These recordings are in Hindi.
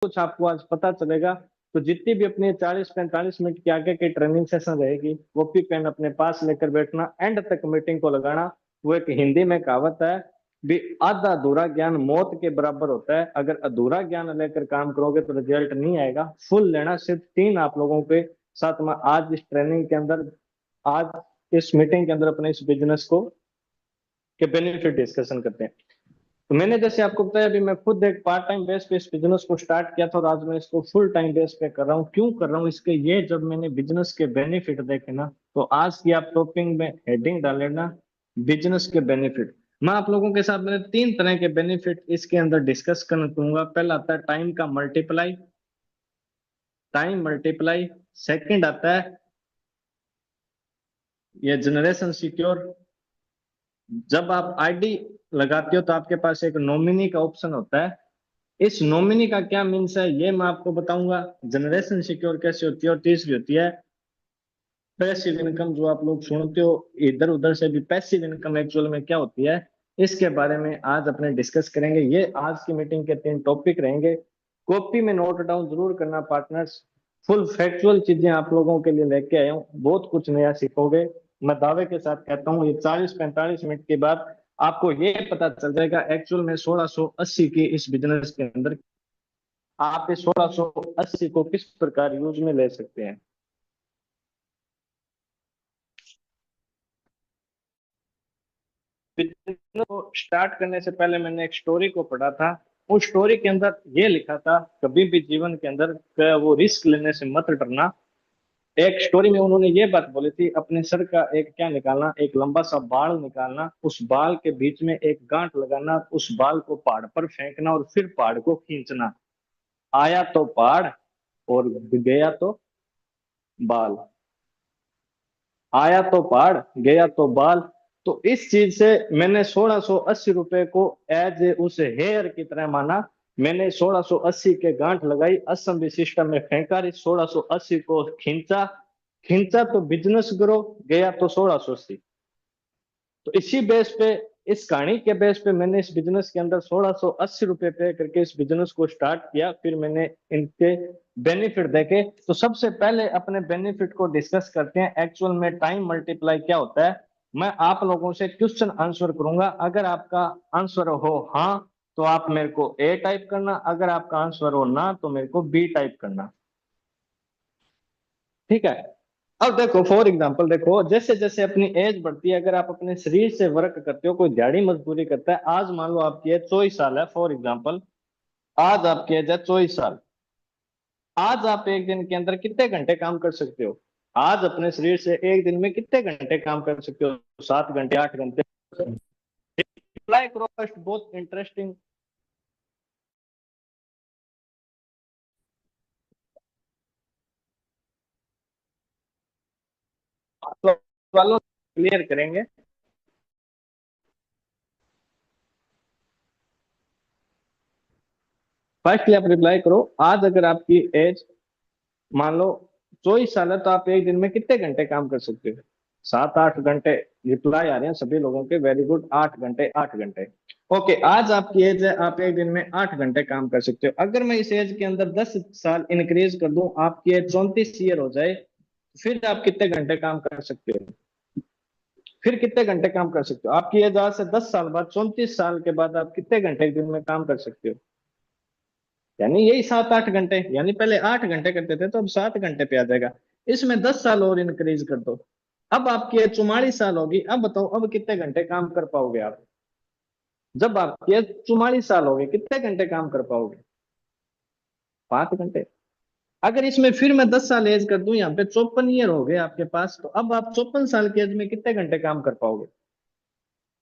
कुछ आपको आज पता चलेगा। तो जितनी भी अपनी 40-45 मिनट की आगे की ट्रेनिंग सेशन रहेगी, कॉपी पेन अपने पास लेकर बैठना, एंड तक मीटिंग को लगाना। वो एक हिंदी में कहावत है भी, आधा अधूरा ज्ञान मौत के बराबर होता है। अगर अधूरा ज्ञान लेकर काम करोगे तो रिजल्ट नहीं आएगा। फुल लेना। सिर्फ 3 आप लोगों के साथ में आज इस ट्रेनिंग के अंदर, आज इस मीटिंग के अंदर अपने इस बिजनेस को के बेनिफिट डिस्कशन करते हैं। तो मैंने जैसे आपको बताया, अभी मैं खुद एक पार्ट टाइम बेस पे इस बिजनेस को स्टार्ट किया था, और आज मैं इसको फुल टाइम बेस पे कर रहा हूँ। क्यों कर रहा हूँ इसके, ये जब मैंने बिजनेस के बेनिफिट देखे ना, तो आज की आप टॉपिक में हेडिंग डाल लेना, बिजनेस के बेनिफिट। मैं आप लोगों के साथ मैंने 3 तरह के बेनिफिट इसके अंदर डिस्कस करना चाहूंगा। पहला आता है टाइम का मल्टीप्लाई, टाइम मल्टीप्लाई। सेकंड आता है ये जनरेशन सिक्योर। जब आप आईडी लगाते हो तो आपके पास एक नॉमिनी का ऑप्शन होता है। इस नॉमिनी का क्या मीन्स है ये मैं आपको बताऊंगा। जनरेशन सिक्योर कैसे होती है, और तीसरी होती है पैसिव इनकम, जो आप लोग सुनते हो इधर उधर से भी। पैसिव इनकम एक्चुअल में क्या होती है, इसके बारे में आज अपने डिस्कस करेंगे। ये आज की मीटिंग के 3 टॉपिक रहेंगे। कॉपी में नोट डाउन जरूर करना पार्टनर्स। फुल फैक्चुअल चीजें आप लोगों के लिए लेके आया हूँ, बहुत कुछ नया सीखोगे। मैं दावे के साथ कहता हूँ, ये 40-45 मिनट के बाद आपको ये पता चल जाएगा एक्चुअल में 1680 की इस बिजनेस के अंदर आप इस 1680 को किस प्रकार यूज में ले सकते हैं। बिजनेस को स्टार्ट करने से पहले मैंने एक स्टोरी को पढ़ा था। उस स्टोरी के अंदर ये लिखा था, कभी भी जीवन के अंदर वो रिस्क लेने से मत डरना। एक स्टोरी में उन्होंने ये बात बोली थी, अपने सर का एक क्या निकालना, एक लंबा सा बाल निकालना, उस बाल के बीच में एक गांठ लगाना, उस बाल को पहाड़ पर फेंकना और फिर पहाड़ को खींचना। आया तो पहाड़ और गया तो बाल। आया तो पहाड़, गया तो बाल। तो इस चीज से मैंने 1680 रुपए को एज ए उस हेयर की तरह माना। मैंने 1680 के गांठ लगाई, असेंबली सिस्टम में फेंका, इस 1680 को खींचा। खींचा तो बिजनेस ग्रो, गया तो 1680। तो इसी बेस पे, इस कहानी के बेस पे मैंने इस बिजनेस के अंदर 1680 रुपए पे करके इस बिजनेस को स्टार्ट किया। फिर मैंने इनके बेनिफिट देखे। तो सबसे पहले अपने बेनिफिट को डिस्कस करते हैं। एक्चुअल में टाइम मल्टीप्लाई क्या होता है, मैं आप लोगों से क्वेश्चन आंसर करूंगा। अगर आपका आंसर हो हाँ, तो आप मेरे को ए टाइप करना। अगर आपका आंसर हो ना, तो मेरे को बी टाइप करना। ठीक है। अब देखो फॉर एग्जांपल, देखो जैसे जैसे अपनी एज बढ़ती है, अगर आप अपने शरीर से वर्क करते हो, कोई दिहाड़ी मजदूरी करता है, आज मान लो आपकी एज 24 साल है फॉर एग्जांपल। आज आपकी एज है 24 साल। आज आप एक दिन के अंदर कितने घंटे काम कर सकते हो? आज अपने शरीर से एक दिन में कितने घंटे काम कर सकते हो? 7 घंटे, 8 घंटे। अप्लाई करो फर्स्ट, बहुत इंटरेस्टिंग वालों क्लियर करेंगे। फर्स्ट आप रिप्लाई करो, आज अगर आपकी एज मान लो 24 साल है, तो आप एक दिन में कितने घंटे काम कर सकते हो? 7-8 घंटे। रिप्लाई आ रहे हैं सभी लोगों के, वेरी गुड। 8 घंटे, 8 घंटे। ओके, आज आपकी एज है, आप एक दिन में 8 घंटे काम कर सकते हो। अगर मैं इस एज के अंदर 10 साल इंक्रीज कर दूं, आपकी एज 34 ईयर हो जाए, फिर आप कितने घंटे काम कर सकते हो? फिर कितने घंटे काम कर सकते हो? आपकी एज आज से 10 साल बाद, 34 साल के बाद, आप कितने घंटे एक दिन में काम कर सकते हो? यानी यही 7-8 घंटे। यानी पहले 8 घंटे करते थे, तो अब 7 घंटे पे आ जाएगा। इसमें 10 साल और इंक्रीज कर दो, अब आपकी एज 44 साल होगी। अब बताओ, अब कितने घंटे काम कर पाओगे आप? जब आपकी एज 44 साल होगी, कितने घंटे काम कर पाओगे? 5 घंटे। अगर इसमें फिर मैं 10 साल एज कर दूं, यहाँ पे 54 ईयर हो गए आपके पास, तो अब आप 54 साल की एज में कितने घंटे काम कर पाओगे?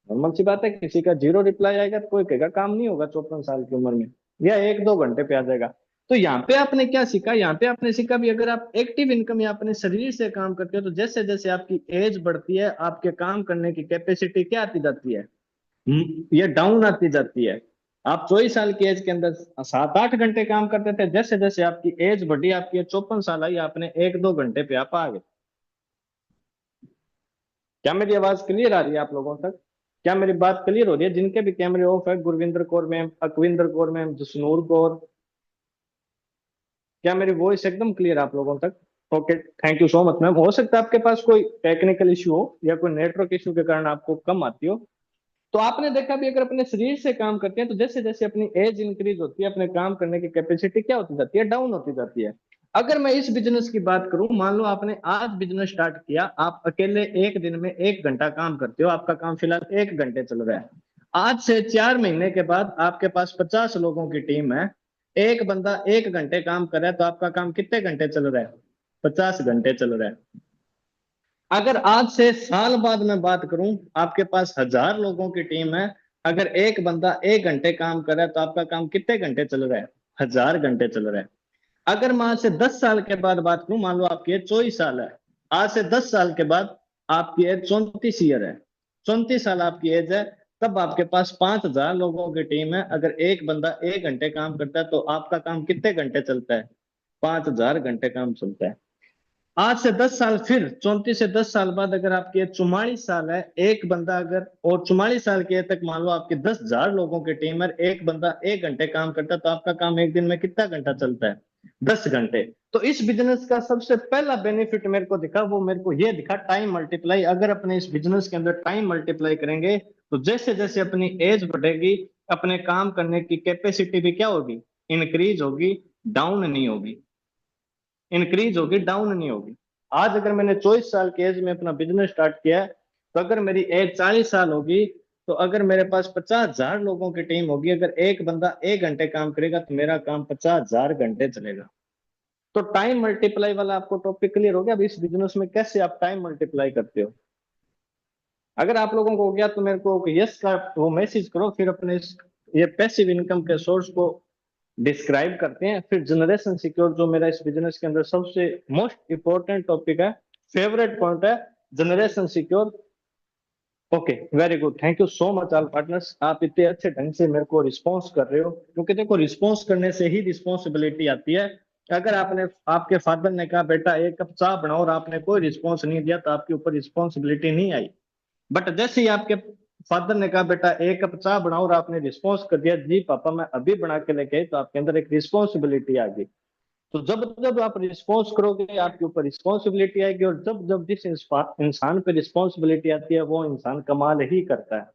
नॉर्मल सी बात है, किसी का जीरो रिप्लाई आएगा तो कोई कहेगा काम नहीं होगा 54 साल की उम्र में, या 1-2 घंटे पे आ जाएगा। तो यहाँ पे आपने क्या सीखा? यहाँ पे आपने सीखा भी, अगर आप एक्टिव इनकम या अपने शरीर से काम करते हो, तो जैसे जैसे आपकी एज बढ़ती है, आपके काम करने की कैपेसिटी क्या आती जाती है? ये डाउन आती जाती है। आप 24 साल की एज के अंदर 7-8 घंटे काम करते थे, जैसे जैसे आपकी एज बढ़ी, आपकी 54 साल आई, आपने 1-2 घंटे पे आप आ गए। क्या मेरी आवाज क्लियर आ रही है आप लोगों तक? क्या मेरी बात क्लियर हो रही है? जिनके भी कैमरे ऑफ है, गुरविंदर कौर मैम, अकविंदर कौर मैम, जसनूर कौर, क्या मेरी वॉइस एकदम क्लियर आप लोगों तक? Okay, thank you so much ma'am. हो सकता है आपके पास कोई टेक्निकल इशू हो या कोई नेटवर्क इशू के कारण आपको कम आती हो। तो आपने देखा भी, अगर अपने शरीर से काम करते हैं तो जैसे जैसे अपनी एज इंक्रीज होती है, अपने काम करने की कैपेसिटी क्या होती जाती है, डाउन होती जाती है। अगर मैं इस बिजनेस की बात करूं, मान लो आपने आज बिजनेस स्टार्ट किया, आप अकेले एक दिन में 1 घंटा काम करते हो, आपका काम फिलहाल 1 घंटे चल रहा है। आज से 4 महीने के बाद आपके पास 50 लोगों की टीम है, एक बंदा 1 घंटे काम कर रहा है, तो आपका काम कितने घंटे चल रहा है? 50 घंटे चल रहा है। अगर आज से साल बाद मैं बात करूं, आपके पास 1000 लोगों की टीम है, अगर एक बंदा 1 घंटे काम कर रहा है, तो आपका काम कितने घंटे चल रहा है? 1000 घंटे चल रहा है। अगर मैं आज से 10 साल के बाद बात करूं, मान लो आपकी एज 24 साल है, आज से 10 साल के बाद आपकी एज 34 ईयर है, 34 साल आपकी एज है, तब आपके पास 5000 लोगों की टीम है, अगर एक बंदा 1 घंटे काम करता है, तो आपका काम कितने घंटे चलता है? 5000 घंटे काम चलता है। आज से 10 साल, फिर 34 से 10 साल बाद अगर आपकी एज 44 साल है, एक बंदा अगर, और 44 साल की एज तक मान लो आपके 10,000 लोगों की टीम है, एक बंदा 1 घंटे काम करता है, तो आपका काम एक दिन में कितना घंटा चलता है? 10 घंटे। तो इस बिजनेस का सबसे पहला बेनिफिट मेरे को दिखा, वो मेरे को ये दिखा, टाइम मल्टीप्लाई। अगर अपने इस बिजनेस के अंदर टाइम मल्टीप्लाई करेंगे, तो जैसे जैसे अपनी एज बढ़ेगी, अपने काम करने की कैपेसिटी भी क्या होगी? इंक्रीज होगी, डाउन नहीं होगी। इंक्रीज होगी, डाउन नहीं होगी। आज अगर मैंने 24 साल की एज में अपना बिजनेस स्टार्ट किया है, तो अगर मेरी एज 40 साल होगी, तो अगर मेरे पास 50,000 लोगों की टीम होगी, अगर एक बंदा 1 घंटे काम करेगा, तो मेरा काम 50,000 घंटे चलेगा। तो टाइम मल्टीप्लाई वाला आपको टॉपिक क्लियर हो गया। अब इस बिजनेस में कैसे आप टाइम मल्टीप्लाई करते हो? अगर आप लोगों को हो गया, तो मेरे को यस का वो मैसेज करो, फिर अपने ये पैसिव इनकम के सोर्स को डिस्क्राइब करते हैं। फिर जनरेशन सिक्योर, जो मेरा इस बिजनेस के अंदर सबसे मोस्ट इंपॉर्टेंट टॉपिक है, फेवरेट पॉइंट है, generation secure. Okay, very good, thank you so much all partners. आप इतने अच्छे ढंग से मेरे को रिस्पॉन्स कर रहे हो, क्योंकि देखो, रिस्पॉन्स करने से ही रिस्पॉन्सिबिलिटी आती है। अगर आपने, आपके फादर ने कहा बेटा 1 कप चाय बनाओ, और आपने कोई रिस्पॉन्स नहीं दिया, तो आपके ऊपर रिस्पॉन्सिबिलिटी नहीं आई। बट जैसे ही आपके फादर ने कहा बेटा 1 कप चाय बनाओ, और आपने रिस्पॉन्स कर दिया जी पापा मैं अभी बना के लेके आई, तो आपके अंदर एक रिस्पॉन्सिबिलिटी आ गई। तो जब जब आप रिस्पॉन्स करोगे, आपके ऊपर रिस्पॉन्सिबिलिटी आएगी, और जब जब जिस इंसान पे रिस्पॉन्सिबिलिटी आती है, वो इंसान कमाल ही करता है।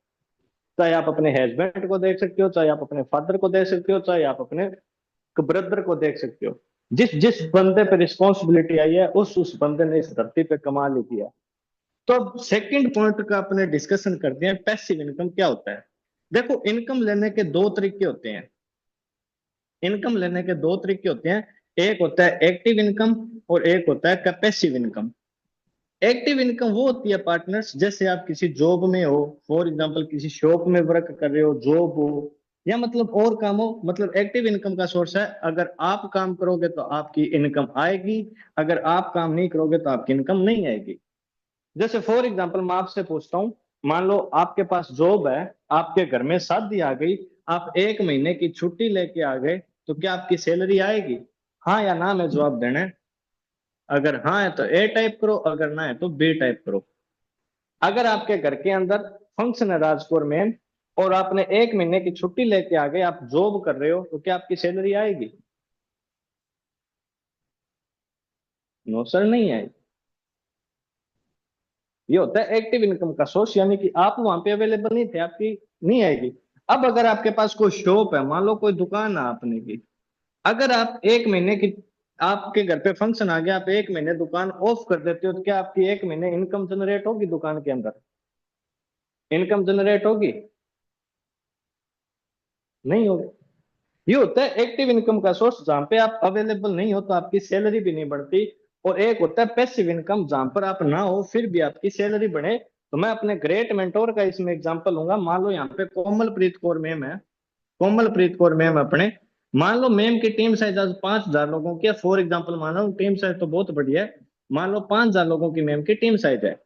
चाहे आप अपने हस्बैंड को देख सकते हो, चाहे आप अपने फादर को देख सकते हो, चाहे आप अपने ब्रदर को देख सकते हो। जिस जिस बंदे पे रिस्पॉन्सिबिलिटी आई है, उस बंदे ने इस धरती पे कमाल ही किया। तो अब सेकंड पॉइंट का अपने डिस्कशन करते हैं, पैसिव इनकम क्या होता है। देखो, इनकम लेने के दो तरीके होते हैं। इनकम लेने के दो तरीके होते हैं। एक होता है एक्टिव इनकम, और एक होता है पैसिव इनकम। एक्टिव इनकम वो होती है पार्टनर्स, जैसे आप किसी जॉब में हो, फॉर एग्जांपल किसी शॉप में वर्क कर रहे हो, जॉब हो, या मतलब और काम हो, मतलब एक्टिव इनकम का सोर्स है। अगर आप काम करोगे तो आपकी इनकम आएगी, अगर आप काम नहीं करोगे तो आपकी इनकम नहीं आएगी। जैसे फॉर एग्जांपल मैं आपसे पूछता हूँ, मान लो आपके पास जॉब है, आपके घर में शादी आ गई, आप 1 महीने की छुट्टी लेके आ गए, तो क्या आपकी सैलरी आएगी? हाँ या ना में जवाब देना है। अगर हाँ है तो ए टाइप करो, अगर ना है तो बी टाइप करो। अगर आपके घर के अंदर फंक्शन है राजपुर में, और आपने 1 महीने की छुट्टी लेके आ गए, आप जॉब कर रहे हो, तो क्या आपकी सैलरी आएगी? नो सर, नहीं आएगी। ये होता है एक्टिव इनकम का सोर्स, यानी कि आप वहां पे अवेलेबल नहीं थे, आपकी नहीं आएगी। अब अगर आपके पास कोई शॉप है, मान लो कोई दुकान है आपने की, अगर आप 1 महीने की, आपके घर पे फंक्शन आ गया, आप 1 महीने दुकान ऑफ कर देते हो, तो क्या आपकी 1 महीने इनकम जनरेट होगी दुकान के अंदर? इनकम जनरेट होगी? नहीं होगी। ये होता है एक्टिव इनकम का सोर्स, जहां पे आप अवेलेबल नहीं हो तो आपकी सैलरी भी नहीं बढ़ती। और एक होता है पैसिव इनकम, जहां पर आप ना हो फिर भी आपकी सैलरी बढ़े। तो मैं अपने ग्रेट मेंटोर का इसमें एग्जांपल लूंगा। मान लो यहाँ पे कोमलप्रीत कौर मैम है, कोमलप्रीत कौर मैम अपने, मान लो मैम की टीम साइज आज 5,000 लोगों की है, फॉर एग्जाम्पल मान लो, टीम साइज तो बहुत बढ़िया है, मान लो 5,000 लोगों की मैम की टीम साइज है।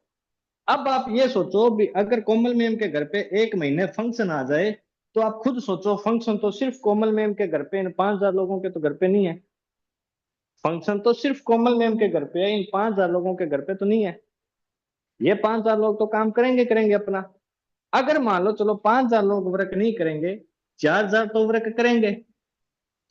अब आप ये सोचो भी, अगर कोमल मैम के घर पे 1 महीने फंक्शन आ जाए, तो आप खुद सोचो, फंक्शन तो सिर्फ कोमल मैम के घर पे, इन 5,000 लोगों के तो घर पे नहीं है। फंक्शन तो सिर्फ कोमल मैम के घर पे है, इन 5,000 लोगों के घर पे तो नहीं है। ये 5,000 लोग तो काम करेंगे करेंगे अपना। अगर मान लो चलो 5,000 लोग वर्क नहीं करेंगे, 4,000 तो वर्क करेंगे।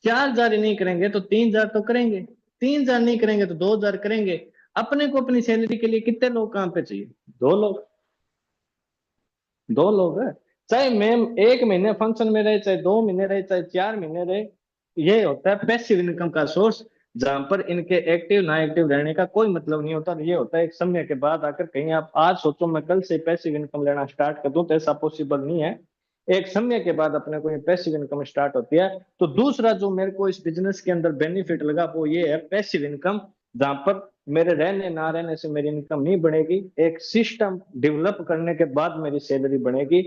4,000 ही नहीं करेंगे तो 3,000 तो करेंगे, 3,000 नहीं करेंगे तो 2,000 करेंगे। अपने को अपनी सैलरी के लिए कितने लोग काम पे चाहिए? 2 लोग। 2 लोग है। चाहे मैम 1 महीने फंक्शन में रहे, चाहे 2 महीने रहे, चाहे 4 महीने रहे। ये होता है पैसिव इनकम का सोर्स, जहां पर इनके एक्टिव ना एक्टिव रहने का कोई मतलब नहीं होता। ये होता है एक समय के बाद आकर, कहीं आप आज सोचो मैं कल से पैसिव इनकम लेना स्टार्ट कर दूं तो ऐसा पॉसिबल नहीं है। एक समय के बाद अपने को ये पैसिव इनकम स्टार्ट होती है। तो दूसरा जो मेरे को इस बिजनेस के अंदर बेनिफिट लगा वो ये है पैसिव इनकम, जहां पर मेरे रहने ना रहने से मेरी इनकम नहीं बढ़ेगी, एक सिस्टम डेवलप करने के बाद मेरी सैलरी बढ़ेगी।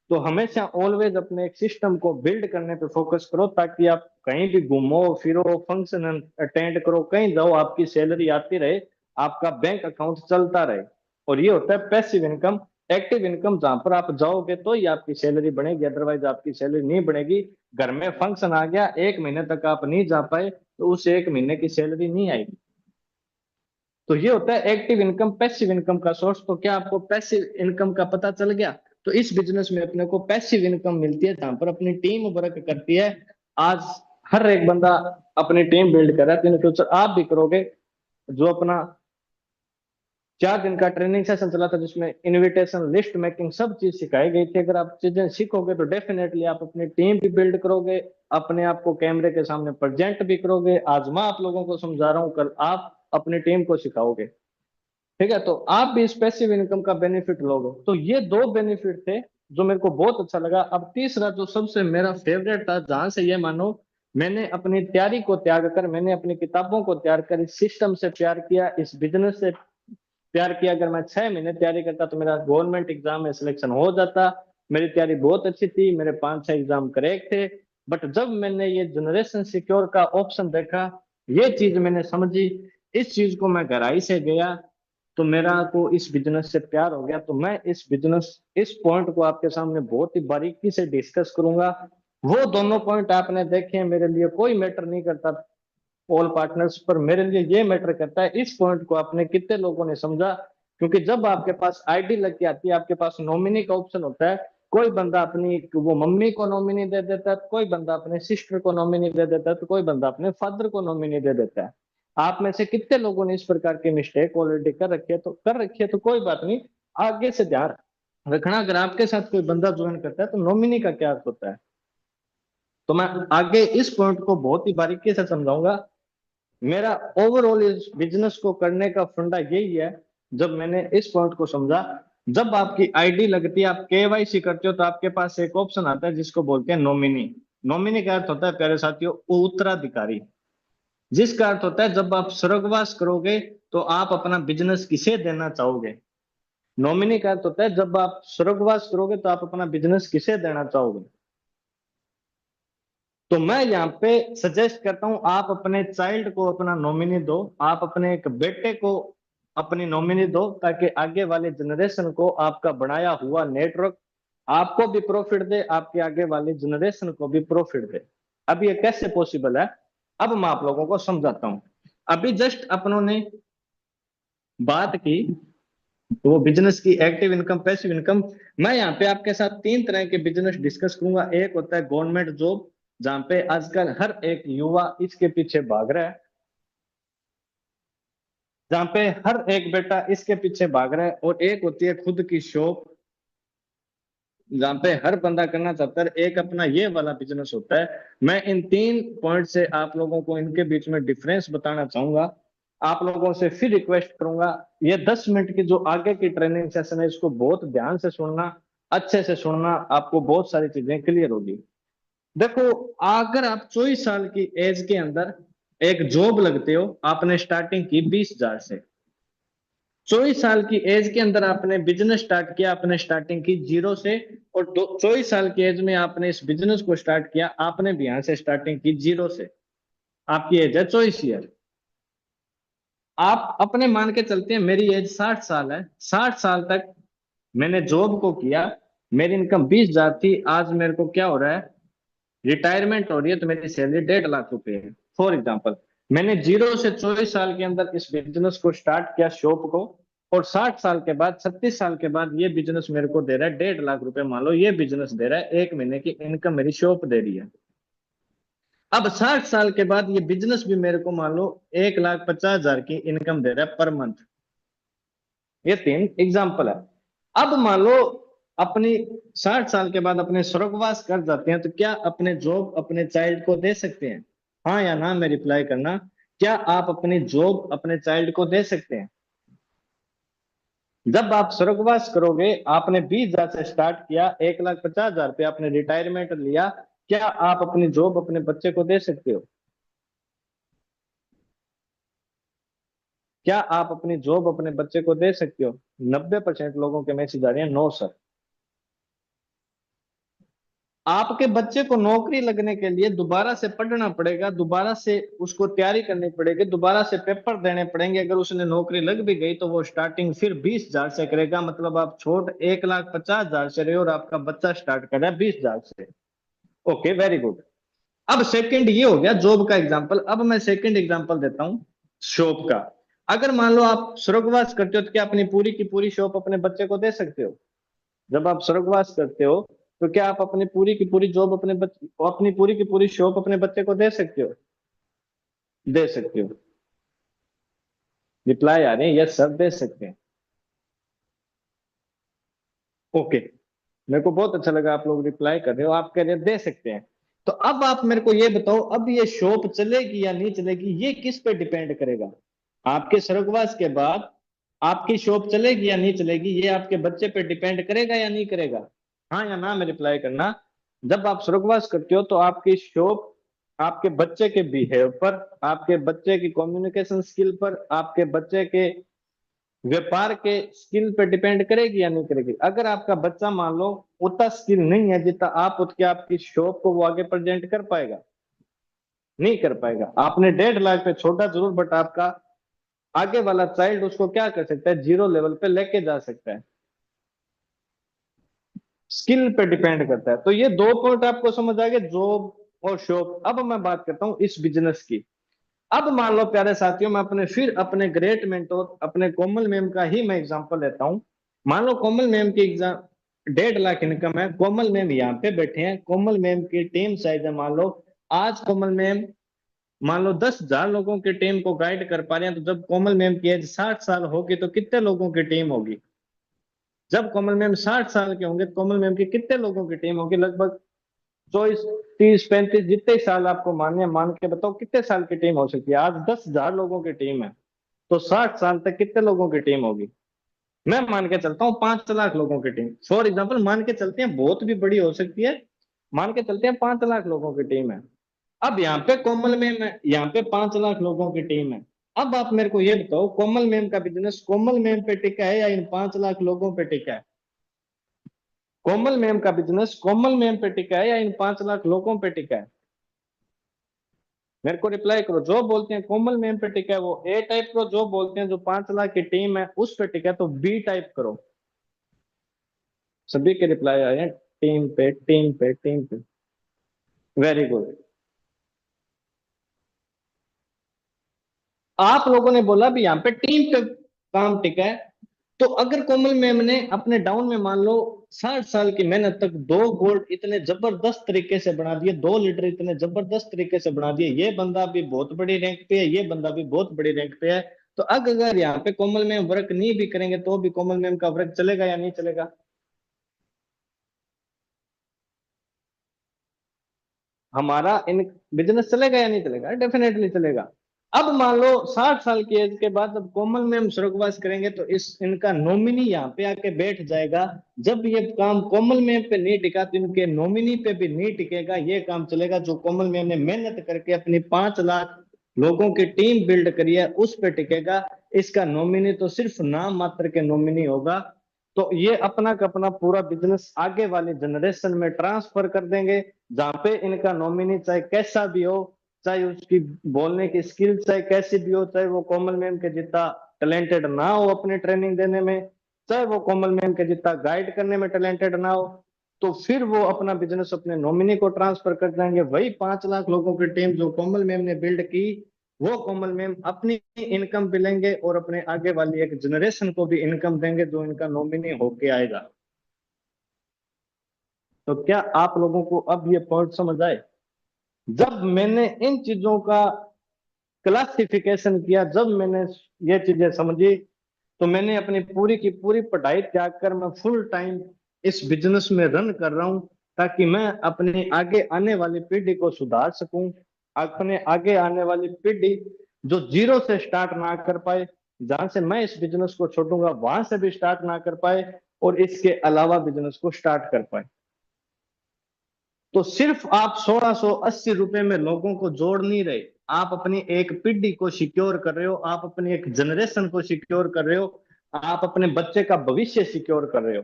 तो हमेशा ऑलवेज अपने एक सिस्टम को बिल्ड करने पे फोकस करो, ताकि आप कहीं भी घूमो फिरो, फंक्शन अटेंड करो, कहीं जाओ, आपकी सैलरी आती रहे, आपका बैंक अकाउंट चलता रहे। और ये होता है पैसिव इनकम। एक्टिव इनकम जहां पर आप जाओगे तो ही आपकी सैलरी बढ़ेगी, अदरवाइज आपकी सैलरी नहीं बढ़ेगी। घर में फंक्शन आ गया, 1 महीने तक आप नहीं जा पाए तो उस 1 महीने की सैलरी नहीं आएगी। तो ये होता है एक्टिव इनकम, पैसिव इनकम का सोर्स। तो क्या आपको पैसिव इनकम का पता चल गया? तो इस बिजनेस में अपने को पैसिव इनकम मिलती है, जहां पर अपनी टीम वर्क करती है। आज हर एक बंदा अपनी टीम बिल्ड कर रहा है, तो इन फ्यूचर आप भी करोगे। जो अपना 4 दिन का ट्रेनिंग सेशन चला था, जिसमें इनविटेशन लिस्ट मेकिंग सब चीज सिखाई गई थी, अगर आप चीजें सीखोगे तो डेफिनेटली आप अपनी टीम भी बिल्ड करोगे, अपने आप को कैमरे के सामने प्रेजेंट भी करोगे। आज मैं आप लोगों को समझा रहा हूँ, कल आप अपनी टीम को सिखाओगे। ठीक है, तो आप भी इस पैसिव इनकम का बेनिफिट लोगे। तो ये 2 बेनिफिट थे जो मेरे को बहुत अच्छा लगा। अब तीसरा जो सबसे मेरा फेवरेट था, जहां से ये मानो मैंने अपनी तैयारी को त्याग कर, मैंने अपनी किताबों को त्याग कर इस सिस्टम से प्यार किया, इस बिजनेस से प्यार किया। अगर मैं 6 महीने तैयारी करता तो मेरा गवर्नमेंट एग्जाम में सिलेक्शन हो जाता। मेरी तैयारी बहुत अच्छी थी, मेरे 5-6 एग्जाम करेक्ट थे। बट जब मैंने ये जनरेशन सिक्योर का ऑप्शन देखा, ये चीज मैंने समझी, इस चीज को मैं गहराई से गया, तो मेरा को इस बिजनेस से प्यार हो गया। तो मैं इस पॉइंट को आपके सामने बहुत ही बारीकी से डिस्कस करूंगा। वो दोनों पॉइंट आपने देखे हैं, मेरे लिए कोई मैटर नहीं करता ऑल पार्टनर्स पर, मेरे लिए ये मैटर करता है इस पॉइंट को आपने कितने लोगों ने समझा। क्योंकि जब आपके पास आईडी लग के आती है, आपके पास नॉमिनी का ऑप्शन होता है, कोई बंदा अपनी वो मम्मी को नॉमिनी दे देता है, तो कोई बंदा अपने सिस्टर को नॉमिनी दे देता है, तो कोई बंदा अपने फादर को नॉमिनी दे देता है। आप में से कितने लोगों ने इस प्रकार की मिस्टेक ऑलरेडी कर रखी है तो कोई बात नहीं, आगे से ध्यान रखना। अगर आपके साथ कोई बंदा ज्वाइन करता है तो नॉमिनी का क्या अर्थ होता है, तो मैं आगे इस पॉइंट को बहुत ही बारीकी से समझाऊंगा। मेरा ओवरऑल इस बिजनेस को करने का फंडा यही है। जब मैंने इस पॉइंट को समझा, जब आपकी आईडी लगती है, आप केवाईसी करते हो, तो आपके पास एक ऑप्शन आता है जिसको बोलते हैं नॉमिनी। नॉमिनी का अर्थ होता है प्यारे साथियों उत्तराधिकारी, जिसका अर्थ होता है जब आप स्वर्गवास करोगे तो आप अपना बिजनेस किसे देना चाहोगे। नॉमिनी का अर्थ होता है जब आप स्वर्गवास करोगे तो आप अपना बिजनेस किसे देना चाहोगे। तो मैं यहाँ पे सजेस्ट करता हूँ आप अपने चाइल्ड को अपना नॉमिनी दो, आप अपने एक बेटे को अपनी नॉमिनी दो, ताकि आगे वाले जनरेशन को आपका बनाया हुआ नेटवर्क आपको भी प्रॉफिट दे, आपके आगे वाली जनरेशन को भी प्रॉफिट दे। अब ये कैसे पॉसिबल है, अब मैं आप लोगों को समझाता हूँ। अभी जस्ट अपनों ने बात की वो बिजनेस की, एक्टिव इनकम, पैसिव इनकम। मैं यहाँ पे आपके साथ 3 तरह के बिजनेस डिस्कस करूंगा। एक होता है गवर्नमेंट जॉब, जहां पे आजकल हर एक युवा इसके पीछे भाग रहा है, जहां पे हर एक बेटा इसके पीछे भाग रहा है। और एक होती है खुद की शॉप, जहां पे हर बंदा करना चाहता है। एक अपना ये वाला बिजनेस होता है। मैं इन 3 पॉइंट से आप लोगों को इनके बीच में डिफरेंस बताना चाहूंगा। आप लोगों से फिर रिक्वेस्ट करूंगा, ये 10 मिनट की जो आगे की ट्रेनिंग सेशन है इसको बहुत ध्यान से सुनना, अच्छे से सुनना, आपको बहुत सारी चीजें क्लियर होगी। देखो, अगर आप 24 साल की एज के अंदर एक जॉब लगते हो, आपने स्टार्टिंग की 20,000 से, 24 साल की एज के अंदर आपने बिजनेस स्टार्ट किया, आपने स्टार्टिंग की जीरो से, और 24 साल की एज में आपने इस बिजनेस को स्टार्ट किया, आपने भी यहां से स्टार्टिंग की जीरो से। आपकी एज है 24 ईयर। आप अपने मान के चलते हैं मेरी एज 60 साल है, 60 साल तक मैंने जॉब को किया, मेरी इनकम 20,000 थी, आज मेरे को क्या हो रहा है, रिटायरमेंट हो रही है, तो मेरी सैलरी 1.5 लाख रुपए है फॉर एग्जाम्पल। मैंने जीरो से 24 साल के अंदर इस बिजनेस को स्टार्ट किया, शॉप को, और 60 साल के बाद, 36 साल के बाद ये बिजनेस मेरे को दे रहा है 1.5 लाख रुपए। मान लो ये बिजनेस दे रहा है, 1 महीने की इनकम मेरी शॉप दे रही है। अब 60 साल के बाद ये बिजनेस भी मेरे को मान लो 1,50,000 की इनकम दे रहा है पर मंथ। ये तीन एग्जाम्पल है। अब मान लो अपनी 60 साल के बाद अपने स्वर्गवास कर जाते हैं, तो क्या अपने जॉब अपने चाइल्ड को दे सकते हैं? हाँ या ना में रिप्लाई करना। क्या आप अपनी जॉब अपने चाइल्ड को दे सकते हैं? जब आप स्वर्गवास करोगे, आपने 20,000 से स्टार्ट किया, 1,50,000 पे आपने रिटायरमेंट लिया, क्या आप अपनी जॉब अपने बच्चे को दे सकते हो? क्या आप अपनी जॉब अपने बच्चे को दे सकते हो? 90% लोगों के मैसेज आ रहे हैं, नो सर। आपके बच्चे को नौकरी लगने के लिए दोबारा से पढ़ना पड़ेगा, दोबारा से उसको तैयारी करनी पड़ेगी, दोबारा से पेपर देने पड़ेंगे। अगर उसने नौकरी लग भी गई तो वो स्टार्टिंग फिर 20,000 से करेगा। मतलब आप छोट 1,50,000 से रहे हो और आपका बच्चा स्टार्ट कर रहा है 20,000 से। Okay, very good. अब सेकंड ये हो गया जॉब का एग्जांपल। अब मैं सेकंड एग्जांपल देता हूं शॉप का। अगर मान लो आप स्वर्गवास करते हो, तो क्या अपनी पूरी की पूरी शॉप अपने बच्चे को दे सकते हो? जब आप स्वर्गवास करते हो, तो क्या आप अपनी पूरी की पूरी जॉब अपने बच्चे, अपनी पूरी की पूरी शॉप अपने बच्चे को दे सकते हो? दे सकते हो। रिप्लाई आ रहे हैं, यस सर दे सकते हैं। ओके, मेरे को बहुत अच्छा लगा आप लोग रिप्लाई कर रहे हो, आप कह रहे हो दे सकते हैं। तो अब आप मेरे को ये बताओ, अब ये शॉप चलेगी या नहीं चलेगी, ये किस पे डिपेंड करेगा? आपके स्वर्गवास के बाद आपकी शॉप चलेगी या नहीं चलेगी, ये आपके बच्चे पे डिपेंड करेगा या नहीं करेगा? हाँ या ना में रिप्लाई करना। जब आप स्वर्गवास करते हो तो आपकी शॉप आपके बच्चे के बिहेव पर, आपके बच्चे की कम्युनिकेशन स्किल पर, आपके बच्चे के व्यापार के स्किल पे डिपेंड करेगी या नहीं करेगी? अगर आपका बच्चा मान लो उतना स्किल नहीं है जितना आप उसके, आपकी शॉप को वो आगे प्रेजेंट कर पाएगा? नहीं कर पाएगा। आपने 1.5 लाख पे छोड़ा जरूर, बट आपका आगे वाला चाइल्ड उसको क्या कर सकता है, जीरो लेवल पे लेके जा सकता है। स्किल पे डिपेंड करता है। तो ये दो पॉइंट आपको समझ आ गए, जॉब और शॉप। अब मैं बात करता हूँ इस बिजनेस की। अब मान लो प्यारे साथियों, मैं अपने फिर अपने ग्रेट मेंटोर अपने कोमल मैम का ही मैं एग्जांपल लेता हूँ। मान लो कोमल मैम की एग्जाम 1.5 लाख इनकम है, कोमल मैम यहाँ पे बैठे हैं, कोमल मैम की टीम साइज है मान लो, आज कोमल मैम मान लो 10,000 लोगों की टीम को गाइड कर पा रहे हैं, तो जब कोमल मैम की एज 60 साल होगी तो कितने लोगों की टीम होगी? जब कोमल मैम 60 साल के होंगे तो कोमल मैम की कितने लोगों की टीम होगी? लगभग 24, 30, 35, जितने साल आपको मानने हैं, मान के बताओ कितने साल की टीम हो सकती है? आज 10,000 लोगों की टीम है, तो 60 साल तक कितने लोगों की टीम होगी? मैं मान के चलता हूँ 5 लाख लोगों की टीम, फॉर एग्जाम्पल मान के चलते हैं, बहुत भी बड़ी हो सकती है। मान के चलते हैं 5 लाख लोगों की टीम है। अब यहाँ पे कोमल मैम है, यहाँ पे 5 लाख लोगों की टीम है। अब आप मेरे को ये बताओ, कोमल मैम का बिजनेस कोमल मैम पे टिका है या इन 5 लाख लोगों पे टिका है? कोमल मैम का बिजनेस कोमल मैम पे टिका है या इन 5 लाख लोगों पे टिका है? मेरे को रिप्लाई करो। जो बोलते हैं कोमल मैम पे टिका है वो ए टाइप करो, जो बोलते हैं जो 5 लाख की टीम है उस पे टिका है तो बी टाइप करो। सभी के रिप्लाई आए हैं, टीम पे टीम पे टीम पे। Very good. आप लोगों ने बोला भी यहाँ पे टीम पे काम टिका है। तो अगर कोमल मैम ने अपने डाउन में मान लो 60 साल की मेहनत तक 2 गोल्ड इतने जबरदस्त तरीके से बना दिए, 2 लीटर इतने जबरदस्त तरीके से बना दिए, ये बंदा भी बहुत बड़ी रैंक पे है, ये बंदा भी बहुत बड़ी रैंक पे है। तो अगर यहाँ पे कोमल मैम वर्क नहीं भी करेंगे तो भी कोमल मैम का वर्क चलेगा या नहीं चलेगा? हमारा इन बिजनेस चलेगा या नहीं चलेगा? डेफिनेटली चलेगा। अब मान लो 60 साल की एज के बाद जब कोमल मैम स्वर्गवास करेंगे तो इस इनका नॉमिनी यहाँ पे आके बैठ जाएगा। जब ये काम कोमल मैम पे नहीं टिका तो इनके नॉमिनी पे भी नहीं टिकेगा, ये काम चलेगा जो कोमल मैम ने मेहनत करके अपनी 5 लाख लोगों की टीम बिल्ड करी है उस पे टिकेगा। इसका नॉमिनी तो सिर्फ नाम मात्र के नॉमिनी होगा। तो ये अपना का अपना पूरा बिजनेस आगे वाली जनरेशन में ट्रांसफर कर देंगे, जहां पे इनका नॉमिनी चाहे कैसा भी हो, चाहे उसकी बोलने की स्किल चाहे कैसी भी हो, चाहे वो कोमल मैम के जितना टैलेंटेड ना हो अपने ट्रेनिंग देने में, चाहे वो कोमल मैम के जितना गाइड करने में टैलेंटेड ना हो, तो फिर वो अपना बिजनेस अपने नॉमिनी को ट्रांसफर कर देंगे। वही 5 लाख लोगों की टीम जो कोमल मैम ने बिल्ड की, वो कोमल मैम अपनी इनकम भी लेंगे और अपने आगे वाली एक जनरेशन को भी इनकम देंगे जो इनका नॉमिनी होके आएगा। तो क्या आप लोगों को अब ये पॉइंट समझ आए? जब मैंने इन चीजों का क्लासिफिकेशन किया, जब मैंने ये चीजें समझी, तो मैंने अपनी पूरी की पूरी पढ़ाई त्याग कर मैं फुल टाइम इस बिजनेस में रन कर रहा हूं, ताकि मैं अपनी आगे आने वाली पीढ़ी को सुधार सकूं। अपने आगे आने वाली पीढ़ी जो जीरो से स्टार्ट ना कर पाए, जहां से मैं इस बिजनेस को छोड़ूंगा वहां से भी स्टार्ट ना कर पाए, और इसके अलावा बिजनेस को स्टार्ट कर पाए। तो सिर्फ आप 1680 रुपए में लोगों को जोड़ नहीं रहे, आप अपनी एक पीढ़ी को सिक्योर कर रहे हो, आप अपनी एक जनरेशन को सिक्योर कर रहे हो, आप अपने बच्चे का भविष्य सिक्योर कर रहे हो।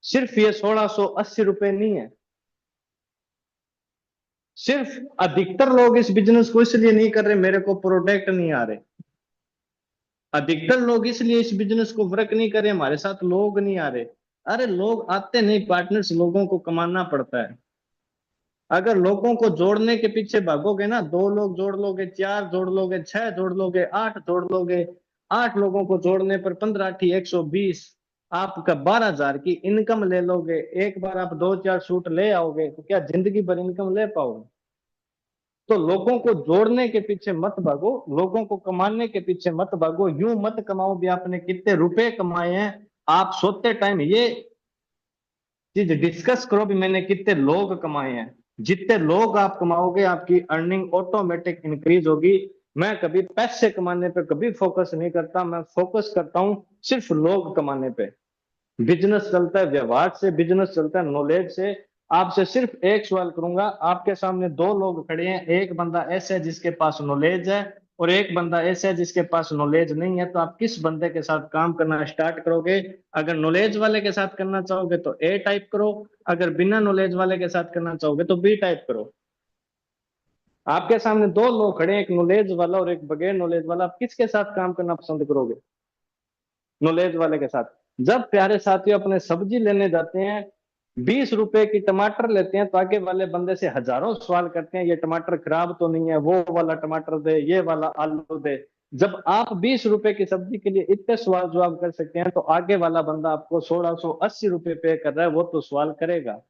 सिर्फ ये 1680 रुपए नहीं है। सिर्फ अधिकतर लोग इस बिजनेस को इसलिए नहीं कर रहे मेरे को प्रोडक्ट नहीं आ रहे, अधिकतर लोग इसलिए इस बिजनेस को वर्क नहीं कर रहे हमारे साथ लोग नहीं आ रहे। अरे लोग आते नहीं पार्टनर्स, लोगों को कमाना पड़ता है। अगर लोगों को जोड़ने के पीछे भागोगे ना, दो लोग जोड़ लोगे, चार जोड़ लोगे, छह जोड़ लोगे, आठ जोड़ लोगे, आठ लोगों को जोड़ने पर 15 × 8 = 120, आपका 12,000 की इनकम ले लोगे। एक बार आप दो चार सूट ले आओगे तो क्या जिंदगी भर इनकम ले पाओगे? तो लोगों को जोड़ने के पीछे मत भागो, लोगों को कमाने के पीछे मत भागो। यूं मत कमाओ भी आपने कितने रुपए कमाए हैं, आप सोते टाइम ये चीज डिस्कस करो भी मैंने कितने लोग कमाए हैं। जितने लोग आप कमाओगे आपकी अर्निंग ऑटोमेटिक इंक्रीज होगी। मैं कभी पैसे कमाने पे कभी फोकस नहीं करता, मैं फोकस करता हूँ सिर्फ लोग कमाने पे। बिजनेस चलता है व्यवहार से, बिजनेस चलता है नॉलेज से। आपसे सिर्फ एक सवाल करूंगा, आपके सामने दो लोग खड़े हैं, एक बंदा ऐसा है जिसके पास नॉलेज है, और एक बंदा ऐसा है जिसके पास नॉलेज नहीं है, तो आप किस बंदे के साथ काम करना स्टार्ट करोगे? अगर नॉलेज वाले के साथ करना चाहोगे तो ए टाइप करो, अगर बिना नॉलेज वाले के साथ करना चाहोगे तो बी टाइप करो। आपके सामने दो लोग खड़े हैं, एक नॉलेज वाला और एक बगैर नॉलेज वाला, आप किसके साथ काम करना पसंद करोगे? नॉलेज वाले के साथ। जब प्यारे साथियों अपने सब्जी लेने जाते हैं, 20 रुपए की टमाटर लेते हैं, तो आगे वाले बंदे से हजारों सवाल करते हैं, ये टमाटर खराब तो नहीं है, वो वाला टमाटर दे, ये वाला आलू दे। जब आप 20 रुपए की सब्जी के लिए इतने सवाल जवाब कर सकते हैं, तो आगे वाला बंदा आपको 1680 रुपए पे कर रहा है, वो तो सवाल करेगा।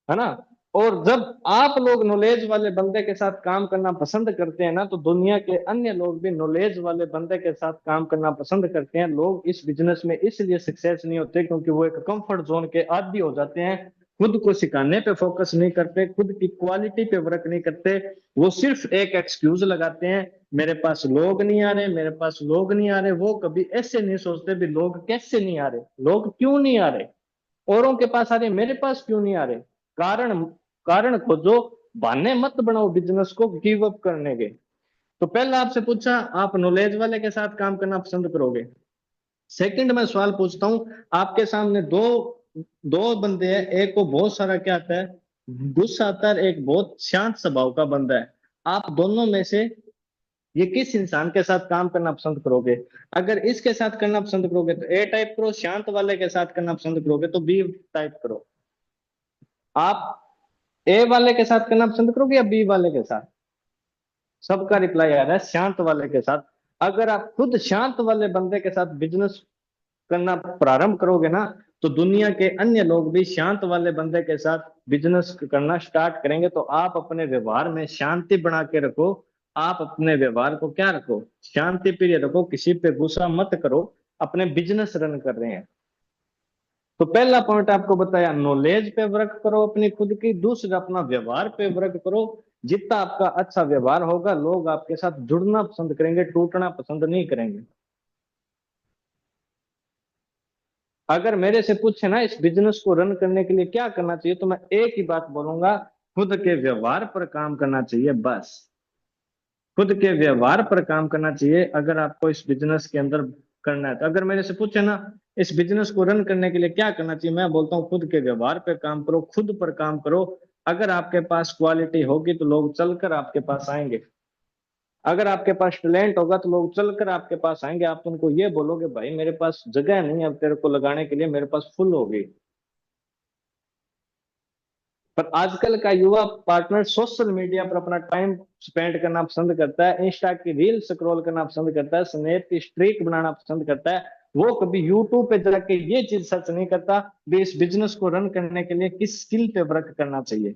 है ना? और जब आप लोग नॉलेज वाले बंदे के साथ काम करना पसंद करते हैं ना, तो दुनिया के अन्य लोग भी नॉलेज वाले बंदे के साथ काम करना पसंद करते हैं। लोग इस बिजनेस में इसलिए सक्सेस नहीं होते क्योंकि वो एक कंफर्ट जोन के आदी हो जाते हैं, खुद को सिखाने पे फोकस नहीं करते, खुद की क्वालिटी पे वर्क नहीं करते। वो सिर्फ एक एक्सक्यूज लगाते हैं, मेरे पास लोग नहीं आ रहे, मेरे पास लोग नहीं आ रहे। वो कभी ऐसे नहीं सोचते भी लोग कैसे नहीं आ रहे, लोग क्यों नहीं आ रहे, औरों के पास आ रहे मेरे पास क्यों नहीं आ रहे। कारण कारण खोजो, बहाने मत बनाओ बिजनेस को गिव अप करने के। तो पहला आपसे पूछा, आप नॉलेज वाले के साथ काम करना पसंद करोगे? सेकंड मैं सवाल पूछता हूँ, आपके सामने दो दो बंदे हैं, एक को बहुत सारा क्या आता है, गुस्सा आता है, एक बहुत शांत स्वभाव का बंदा है। आप दोनों में से ये किस इंसान के साथ काम करना पसंद करोगे? अगर इसके साथ करना पसंद करोगे तो ए टाइप करो, शांत वाले के साथ करना पसंद करोगे तो बी टाइप करो। आप ए वाले के साथ करना पसंद करोगे या बी वाले के साथ? सबका रिप्लाई आ रहा है शांत वाले के साथ। अगर आप खुद शांत वाले बंदे के साथ बिजनेस करना प्रारंभ करोगे ना, तो दुनिया के अन्य लोग भी शांत वाले बंदे के साथ बिजनेस करना स्टार्ट करेंगे। तो आप अपने व्यवहार में शांति बना के रखो, आप अपने व्यवहार को क्या रखो, शांति प्रिय रखो, किसी पे गुस्सा मत करो, अपने बिजनेस रन कर रहे हैं। तो पहला पॉइंट आपको बताया, नॉलेज पे वर्क करो अपनी खुद की। दूसरा, अपना व्यवहार पे वर्क करो। जितना आपका अच्छा व्यवहार होगा, लोग आपके साथ जुड़ना पसंद करेंगे, टूटना पसंद नहीं करेंगे। अगर मेरे से पूछे ना इस बिजनेस को रन करने के लिए क्या करना चाहिए, तो मैं एक ही बात बोलूंगा, खुद के व्यवहार पर काम करना चाहिए बस। खुद के व्यवहार पर काम करना चाहिए अगर आपको इस बिजनेस के अंदर करना है। तो अगर मेरे से पूछे ना इस बिजनेस को रन करने के लिए क्या करना चाहिए, मैं बोलता हूँ खुद के व्यवहार पे काम करो, खुद पर काम करो। अगर आपके पास क्वालिटी होगी तो लोग चलकर आपके पास आएंगे। अगर आपके पास टैलेंट होगा तो लोग चलकर आपके पास आएंगे। आप उनको ये बोलोगे भाई मेरे पास जगह नहीं है अब तेरे को लगाने के लिए, मेरे पास फुल होगी। पर आजकल का युवा पार्टनर सोशल मीडिया पर अपना टाइम स्पेंड करना पसंद करता है, इंस्टा की रील स्क्रॉल करना पसंद करता है, स्नैप की स्ट्रीक बनाना पसंद करता है। वो कभी यूट्यूब पे जाके ये चीज सर्च नहीं करता भी इस बिजनेस को रन करने के लिए किस स्किल पे वर्क करना चाहिए।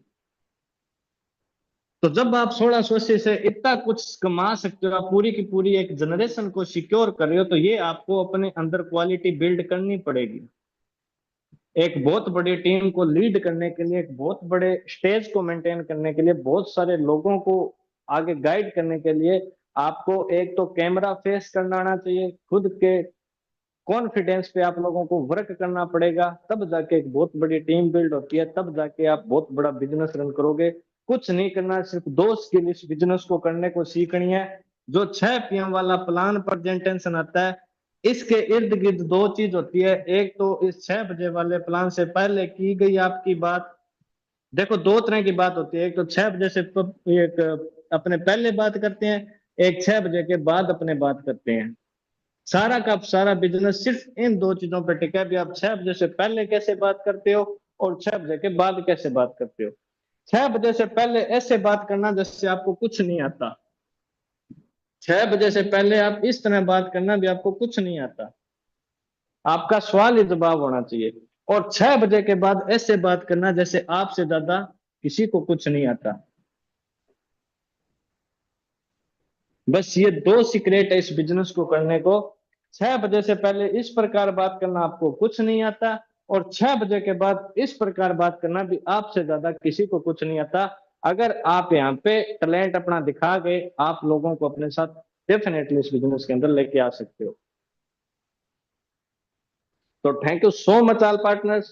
तो जब आप 1680 से इतना कुछ कमा सकते हो, आप पूरी की पूरी एक जनरेशन को सिक्योर कर रहे हो, तो ये आपको अपने अंदर क्वालिटी बिल्ड करनी पड़ेगी। एक बहुत बड़ी टीम को लीड करने के लिए, एक बहुत बड़े स्टेज को मेंटेन करने के लिए, बहुत सारे लोगों को आगे गाइड करने के लिए आपको एक तो कैमरा फेस करना आना चाहिए, खुद के कॉन्फिडेंस पे आप लोगों को वर्क करना पड़ेगा, तब जाके एक बहुत बड़ी टीम बिल्ड होती है, तब जाके आप बहुत बड़ा बिजनेस रन करोगे। कुछ नहीं करना, सिर्फ दो स्किल इस बिजनेस को करने को सीखनी है। जो 6 PM वाला प्लान प्रेजेंटेशन आता है, इसके इर्द गिर्द दो चीज होती है। एक तो इस 6 बजे वाले प्लान से पहले की गई आपकी बात। देखो, दो तरह की बात होती है, एक तो 6 बजे से एक अपने पहले बात करते हैं, एक 6 बजे के बाद अपने बात करते हैं। सारा का सारा बिजनेस सिर्फ इन दो चीजों पर टिका है भी आप 6 बजे से पहले कैसे बात करते हो और 6 बजे के बाद कैसे बात करते हो। 6 बजे से पहले ऐसे बात करना जैसे आपको कुछ नहीं आता। 6 बजे से पहले आप इस तरह बात करना भी आपको कुछ नहीं आता, आपका सवाल ही जवाब होना चाहिए। और 6 बजे के बाद ऐसे बात करना जैसे आपसे ज्यादा किसी को कुछ नहीं आता। बस ये दो सीक्रेट है इस बिजनेस को करने को। 6 बजे से पहले इस प्रकार बात करना आपको कुछ नहीं आता, और 6 बजे के बाद इस प्रकार बात करना भी आपसे ज्यादा किसी को कुछ नहीं आता। अगर आप यहाँ पे टैलेंट अपना दिखा गए, आप लोगों को अपने साथ डेफिनेटली इस बिजनेस के अंदर लेके आ सकते हो। तो thank you so much all partners.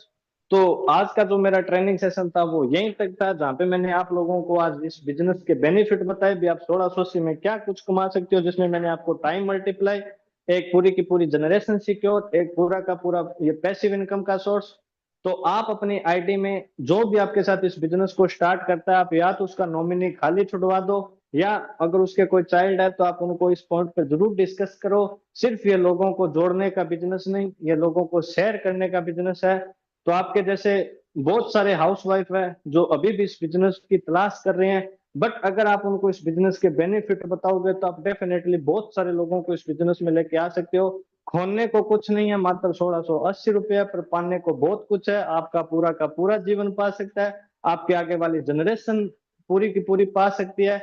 तो आज का जो मेरा ट्रेनिंग सेशन था वो यहीं तक था, जहाँ पे मैंने आप लोगों को आज इस बिजनेस के बेनिफिट बताए भी आप 1680 में क्या कुछ कमा सकते हो, जिसमें मैंने आपको टाइम मल्टीप्लाई, एक पूरी की पूरी जनरेशन सिक्योर, एक पूरा का पूरा ये पैसिव इनकम का सोर्स। तो आप अपनी आईडी में जो भी आपके साथ इस बिजनेस को स्टार्ट करता है, आप या तो उसका नॉमिनी खाली छुड़वा दो, या अगर उसके कोई चाइल्ड है तो आप उनको इस पॉइंट पर जरूर डिस्कस करो। सिर्फ ये लोगों को जोड़ने का बिजनेस नहीं, ये लोगों को शेयर करने का बिजनेस है। तो आपके जैसे बहुत सारे हाउसवाइफ है जो अभी भी इस बिजनेस की तलाश कर रहे हैं, बट अगर आप उनको इस बिजनेस के बेनिफिट बताओगे तो आप डेफिनेटली बहुत सारे लोगों को इस बिजनेस में लेके आ सकते हो। खोने को कुछ नहीं है, मात्र 1680 रुपया, पर पाने को बहुत कुछ है। आपका पूरा का पूरा जीवन पा सकता है, आपके आगे वाली जनरेशन पूरी की पूरी पा सकती है।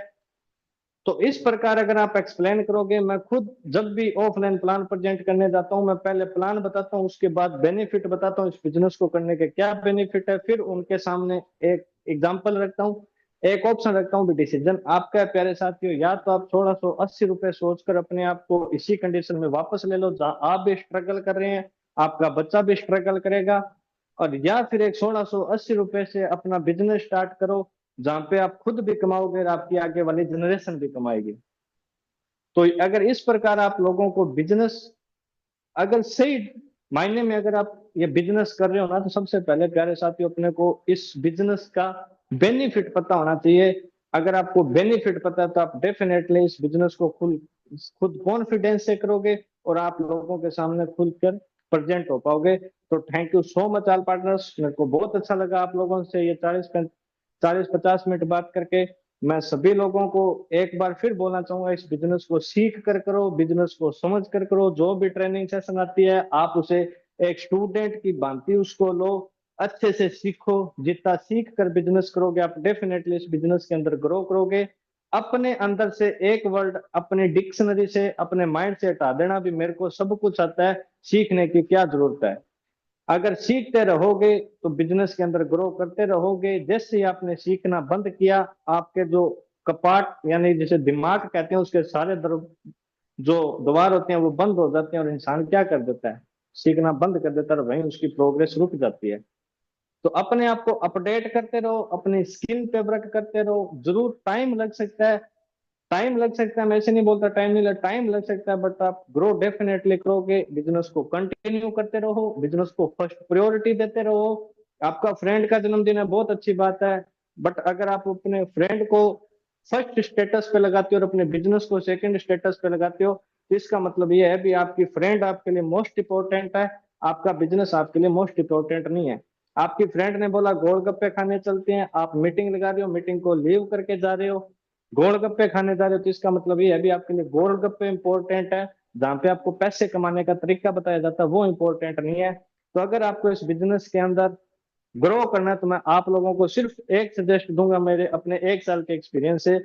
तो इस प्रकार अगर आप एक्सप्लेन करोगे, मैं खुद जब भी ऑफलाइन प्लान प्रेजेंट करने जाता हूं, मैं पहले प्लान बताता हूं, उसके बाद बेनिफिट बताता हूं इस बिजनेस को करने के क्या बेनिफिट है, फिर उनके सामने एक एग्जांपल रखता हूं, एक ऑप्शन रखता हूं भी डिसीजन आपका है प्यारे साथियों। या तो आप 1680 रुपये सोचकर अपने आप को इसी कंडीशन में वापस ले लो जहां आप भी स्ट्रगल कर रहे हैं, आपका बच्चा भी स्ट्रगल करेगा, और या फिर एक 1680 रुपये से अपना बिजनेस स्टार्ट करो जहां पे आप खुद भी कमाओगे और आपकी आगे वाली जनरेशन भी कमाएगी। तो अगर इस प्रकार आप लोगों को बिजनेस, अगर सही मायने में अगर आप ये बिजनेस कर रहे हो ना, तो सबसे पहले प्यारे साथियों अपने को इस बिजनेस का बेनिफिट पता होना चाहिए। अगर आपको बेनिफिट पता है तो आप डेफिनेटली इस बिजनेस को खुद खुद कॉन्फिडेंस से करोगे और आप लोगों के सामने खुलकर प्रेजेंट हो पाओगे। तो thank you so much all partners, मेरे को बहुत अच्छा लगा आप लोगों से ये 40-50 मिनट बात करके। मैं सभी लोगों को एक बार फिर बोलना चाहूंगा, इस बिजनेस को सीख कर करो, बिजनेस को समझ कर करो। जो भी ट्रेनिंग सेशन आती है आप उसे एक स्टूडेंट की भांति उसको लो, अच्छे से सीखो। जितना सीख कर बिजनेस करोगे आप डेफिनेटली इस बिजनेस के अंदर ग्रो करोगे। अपने अंदर से एक वर्ड अपनी डिक्शनरी से, अपने माइंड से हटा देना भी मेरे को सब कुछ आता है, सीखने की क्या जरूरत है। अगर सीखते रहोगे तो बिजनेस के अंदर ग्रो करते रहोगे। जैसे ही आपने सीखना बंद किया, आपके जो कपाट यानी जिसे दिमाग कहते हैं उसके सारे जो द्वार होते हैं वो बंद हो जाते हैं, और इंसान क्या कर देता है, सीखना बंद कर देता है, और वहीं उसकी प्रोग्रेस रुक जाती है। तो अपने आप को अपडेट करते रहो, अपनी स्किल पे वर्क करते रहो। जरूर टाइम लग सकता है, टाइम लग सकता है, मैं ऐसे नहीं बोलता टाइम नहीं लग, टाइम लग सकता है, बट आप ग्रो डेफिनेटली करोगे। बिजनेस को कंटिन्यू करते रहो, बिजनेस को फर्स्ट प्रायोरिटी देते रहो। आपका फ्रेंड का जन्मदिन है, बहुत अच्छी बात है, बट अगर आप अपने फ्रेंड को फर्स्ट स्टेटस पे लगाते हो और अपने बिजनेस को सेकंड स्टेटस पे लगाते हो, तो इसका मतलब ये है भी आपकी फ्रेंड आपके लिए मोस्ट इंपॉर्टेंट है, आपका बिजनेस आपके लिए मोस्ट इंपॉर्टेंट नहीं है। आपकी फ्रेंड ने बोला गोलगप्पे खाने चलते हैं, आप मीटिंग लगा रहे हो, मीटिंग को लीव करके जा रहे हो, गोलगप्पे खाने जा रहे हो, तो इसका मतलब ये है भी आपके लिए गोलगप्पे इंपॉर्टेंट है, जहाँ पे आपको पैसे कमाने का तरीका बताया जाता है वो इंपॉर्टेंट नहीं है। तो अगर आपको इस बिजनेस के अंदर ग्रो करना है तो मैं आप लोगों को सिर्फ एक सजेस्ट दूंगा मेरे अपने 1 साल के एक्सपीरियंस से,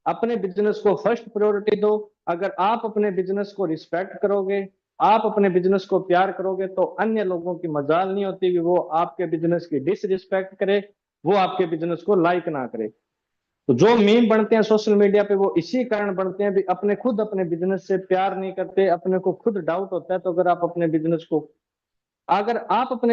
अपने बिजनेस को फर्स्ट प्रायोरिटी दो। अगर आप अपने बिजनेस को रिस्पेक्ट करोगे, आप अपने बिजनेस को प्यार करोगे, तो अन्य लोगों की मजाल नहीं होती कि वो आपके बिजनेस की डिसरिस्पेक्ट करे, वो आपके बिजनेस को लाइक ना करे। तो जो मीम बनते हैं सोशल मीडिया पे वो इसी कारण बनते हैं भी अपने खुद अपने बिजनेस से प्यार नहीं करते, अपने को खुद डाउट होता है। तो अगर आप अपने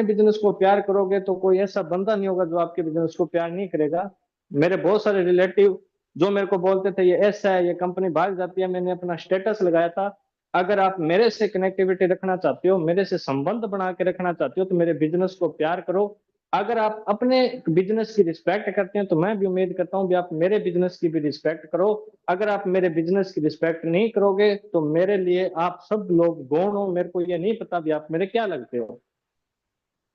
बिजनेस को प्यार करोगे तो कोई ऐसा बंदा नहीं होगा जो आपके बिजनेस को प्यार नहीं करेगा। मेरे बहुत सारे रिलेटिव जो मेरे को बोलते थे ये ऐसा है, ये कंपनी भाग जाती है, मैंने अपना स्टेटस लगाया था, अगर आप मेरे से कनेक्टिविटी रखना चाहते हो, मेरे से संबंध बना के रखना चाहते हो, तो मेरे बिजनेस को प्यार करो। अगर आप अपने बिजनेस की रिस्पेक्ट करते हैं तो मैं भी उम्मीद करता हूं भी आप मेरे बिजनेस की भी रिस्पेक्ट करो। अगर आप मेरे बिजनेस की रिस्पेक्ट नहीं करोगे तो मेरे लिए आप सब लोग गौण हो, मेरे को ये नहीं पता भी आप मेरे क्या लगते हो।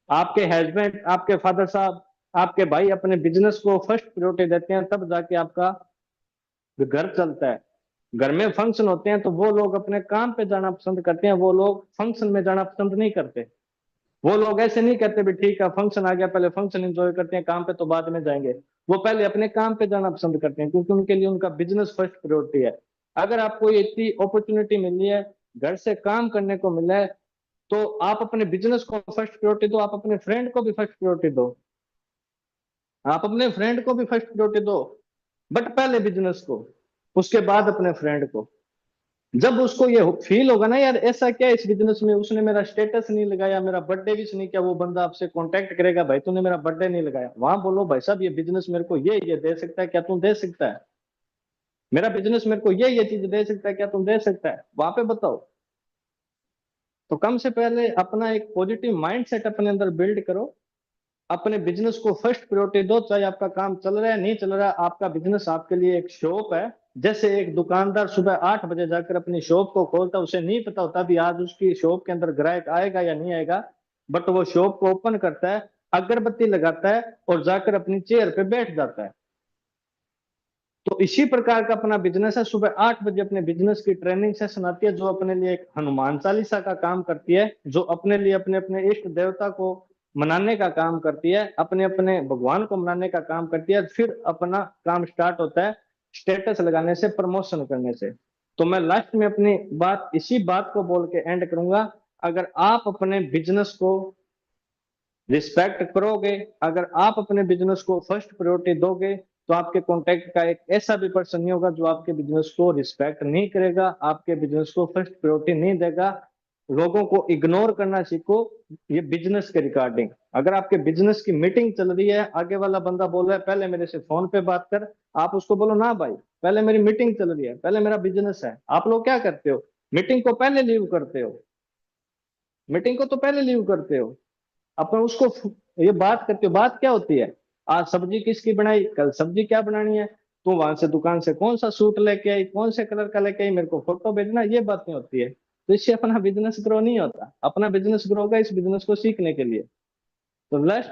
आपके हस्बैंड, आपके फादर साहब, आपके भाई अपने बिजनेस को फर्स्ट प्रायोरिटी देते हैं, तब जाके आपका घर चलता है। घर में फंक्शन होते हैं तो वो लोग अपने काम पे जाना पसंद करते हैं, वो लोग फंक्शन में जाना पसंद नहीं करते। वो लोग ऐसे नहीं कहते भी ठीक है फंक्शन आ गया पहले फंक्शन एंजॉय करते हैं, काम पे तो बाद में जाएंगे। वो पहले अपने काम पे जाना पसंद करते हैं क्योंकि उनके लिए उनका बिजनेस फर्स्ट प्रायोरिटी है। अगर आपको ये इतनी अपॉर्चुनिटी मिली है, घर से काम करने को मिला है, तो आप अपने बिजनेस को फर्स्ट प्रायोरिटी दो, आप अपने फ्रेंड को भी फर्स्ट प्रायोरिटी दो, आप अपने फ्रेंड को भी फर्स्ट प्रायोरिटी दो, बट पहले बिजनेस को, उसके बाद अपने फ्रेंड को। जब उसको ये फील होगा ना यार ऐसा क्या है इस बिजनेस में, उसने मेरा स्टेटस नहीं लगाया, मेरा बर्थडे विश नहीं किया, वो बंदा आपसे कांटेक्ट करेगा भाई तूने मेरा बर्थडे नहीं लगाया, वहां बोलो भाई साहब ये बिजनेस मेरे को ये दे सकता है, क्या तुम दे सकता है, मेरा बिजनेस मेरे को ये चीज दे सकता है, क्या तुम दे सकता है, वहां पे बताओ। तो कम से पहले अपना एक पॉजिटिव माइंड सेट अपने अंदर बिल्ड करो, अपने बिजनेस को फर्स्ट प्रायोरिटी दो, चाहे आपका काम चल रहा है नहीं चल रहा है, आपका बिजनेस आपके लिए एक शॉप है। जैसे एक दुकानदार सुबह 8 बजे जाकर अपनी शॉप को खोलता है, उसे नहीं पता होता भी आज उसकी शॉप के अंदर ग्राहक आएगा या नहीं आएगा, बट वो शॉप को ओपन करता है, अगरबत्ती लगाता है और जाकर अपनी चेयर पे बैठ जाता है। तो इसी प्रकार का अपना बिजनेस है, सुबह 8 बजे अपने बिजनेस की ट्रेनिंग सेशन आती है जो अपने लिए एक हनुमान चालीसा का काम करती है, जो अपने लिए अपने अपने इष्ट देवता को मनाने का काम करती है, अपने अपने भगवान को मनाने का काम करती है। फिर अपना काम स्टार्ट होता है स्टेटस लगाने से, प्रमोशन करने से। तो मैं लास्ट में अपनी बात इसी बात को बोल के एंड करूंगा, अगर आप अपने बिजनेस को रिस्पेक्ट करोगे, अगर आप अपने बिजनेस को फर्स्ट प्रायोरिटी दोगे, तो आपके कांटेक्ट का एक ऐसा भी पर्सन नहीं होगा जो आपके बिजनेस को रिस्पेक्ट नहीं करेगा, आपके बिजनेस को फर्स्ट प्रायोरिटी नहीं देगा। लोगों को इग्नोर करना सीखो ये बिजनेस के रिगार्डिंग। अगर आपके बिजनेस की मीटिंग चल रही है, आगे वाला बंदा बोल रहा है पहले मेरे से फोन पे बात कर, आप उसको बोलो ना भाई पहले मेरी मीटिंग चल रही है, पहले मेरा बिजनेस है। आप लोग क्या करते हो, मीटिंग को पहले लीव करते हो, मीटिंग को तो पहले लीव करते हो, अपन उसको ये बात करते हो, बात क्या होती है, आज सब्जी किसकी बनाई, कल सब्जी क्या बनानी है, तू वहां से दुकान से कौन सा सूट लेके आई, कौन से कलर का लेके आई, मेरे को फोटो भेजना, ये बातें होती है। तो इससे अपना बिजनेस ग्रो नहीं होता, अपना बिजनेस ग्रो होगा इस बिजनेस को सीखने के लिए। तो last,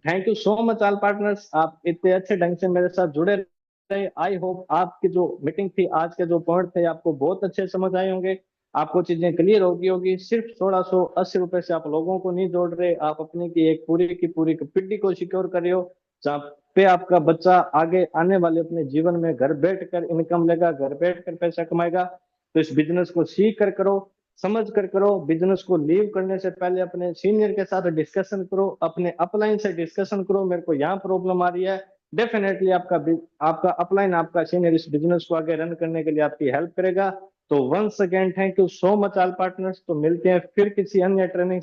thank you so much all partners, आप इतने अच्छे ढंग से मेरे साथ जुड़े रहे। आई होप आपकी जो मीटिंग थी, आज के जो पॉइंट थे आपको बहुत अच्छे समझ आए होंगे, आपको चीजें क्लियर होगी। सिर्फ 1680 रुपए से आप लोगों को नहीं जोड़ रहे, आप अपनी की एक पूरी की पूरी पीढ़ी को सिक्योर कर रहे हो, जहाँ पे आपका बच्चा आगे आने वाले अपने जीवन में घर बैठ कर इनकम लेगा, घर बैठ कर पैसा कमाएगा। तो इस बिजनेस को सीख कर करो, समझ कर करो। बिजनेस को लीव करने से पहले अपने सीनियर के साथ डिस्कशन करो, अपने अपलाइन से डिस्कशन करो, मेरे को यहाँ प्रॉब्लम आ रही है। डेफिनेटली आपका अपलाइन, आपका सीनियर इस बिजनेस को आगे रन करने के लिए आपकी हेल्प करेगा। तो once again thank you so much all partners. तो मिलते हैं फिर किसी अन्य ट्रेनिंग